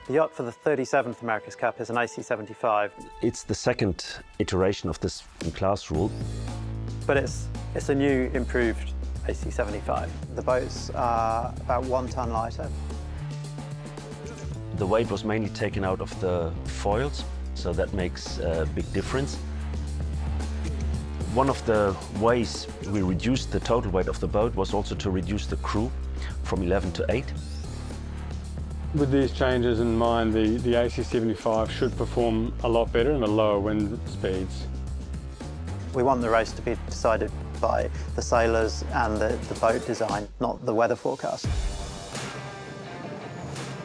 The yacht for the 37th America's Cup is an AC75. It's the second iteration of this class rule. But it's a new, improved AC75. The boats are about 1 ton lighter. The weight was mainly taken out of the foils, so that makes a big difference. One of the ways we reduced the total weight of the boat was also to reduce the crew from 11 to 8. With these changes in mind, the AC75 should perform a lot better in the lower wind speeds. We want the race to be decided by the sailors and the boat design, not the weather forecast.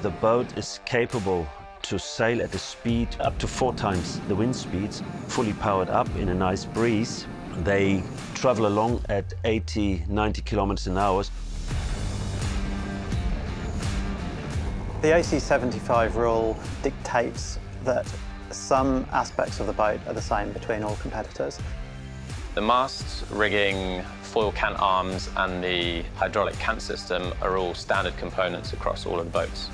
The boat is capable to sail at a speed up to 4 times the wind speeds, fully powered up in a nice breeze. They travel along at 80, 90 kilometers an hour. The AC75 rule dictates that some aspects of the boat are the same between all competitors. The mast, rigging, foil cant arms and the hydraulic cant system are all standard components across all of the boats.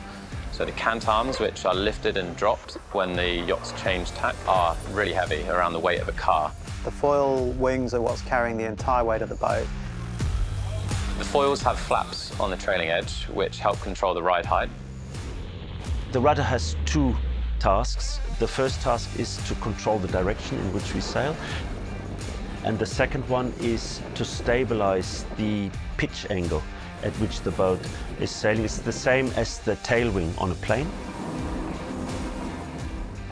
So the cant arms, which are lifted and dropped when the yachts change tack, are really heavy, around the weight of a car. The foil wings are what's carrying the entire weight of the boat. The foils have flaps on the trailing edge, which help control the ride height. The rudder has 2 tasks. The first task is to control the direction in which we sail. And the second one is to stabilize the pitch angle at which the boat is sailing. It's the same as the tail wing on a plane.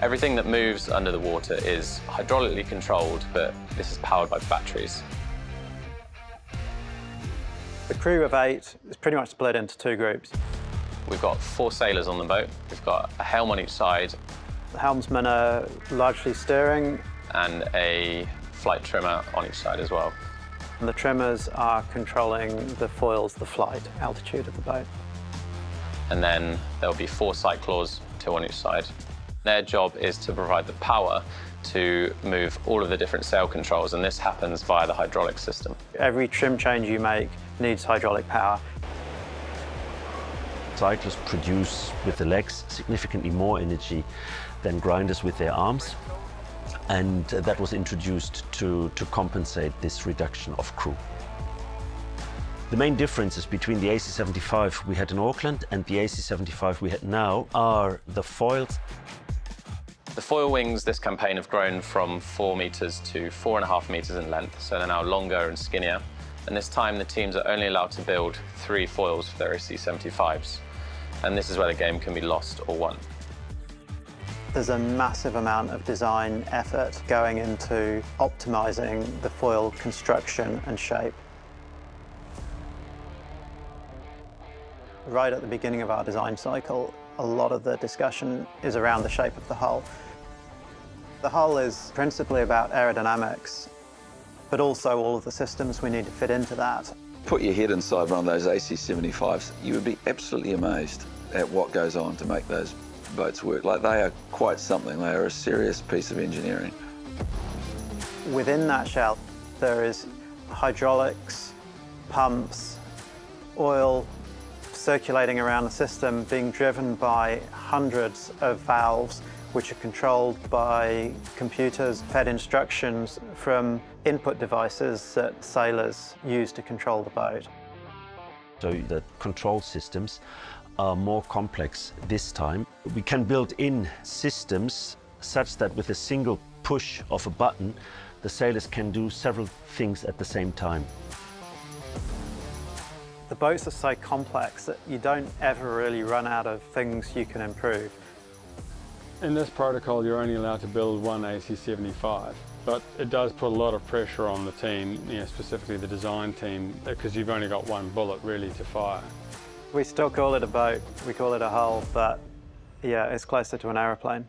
Everything that moves under the water is hydraulically controlled, but this is powered by batteries. The crew of 8 is pretty much split into 2 groups. We've got 4 sailors on the boat. We've got a helm on each side. The helmsmen are largely steering. And a flight trimmer on each side as well. And the trimmers are controlling the foils, the flight altitude of the boat. And then there'll be 4 sight claws, 2 on each side. Their job is to provide the power to move all of the different sail controls, and this happens via the hydraulic system. Every trim change you make needs hydraulic power. Cyclists produce with the legs significantly more energy than grinders with their arms. And that was introduced to compensate this reduction of crew. The main differences between the AC75 we had in Auckland and the AC75 we had now are the foils. The foil wings this campaign have grown from 4 meters to 4.5 meters in length, so they're now longer and skinnier. And this time the teams are only allowed to build 3 foils for their AC75s. And this is where the game can be lost or won. There's a massive amount of design effort going into optimizing the foil construction and shape. Right at the beginning of our design cycle, a lot of the discussion is around the shape of the hull. The hull is principally about aerodynamics, but also all of the systems we need to fit into that. Put your head inside one of those AC75s, you would be absolutely amazed at what goes on to make those boats work. Like, they are quite something. They are a serious piece of engineering. Within that shell, there is hydraulics, pumps, oil circulating around the system, being driven by hundreds of valves, which are controlled by computers, fed instructions from input devices that sailors use to control the boat. So the control systems are more complex this time. We can build in systems such that with a single push of a button, the sailors can do several things at the same time. The boats are so complex that you don't ever really run out of things you can improve. In this protocol, you're only allowed to build 1 AC75, but it does put a lot of pressure on the team, specifically the design team, because you've only got 1 bullet really to fire. We still call it a boat, we call it a hull, but yeah, it's closer to an aeroplane.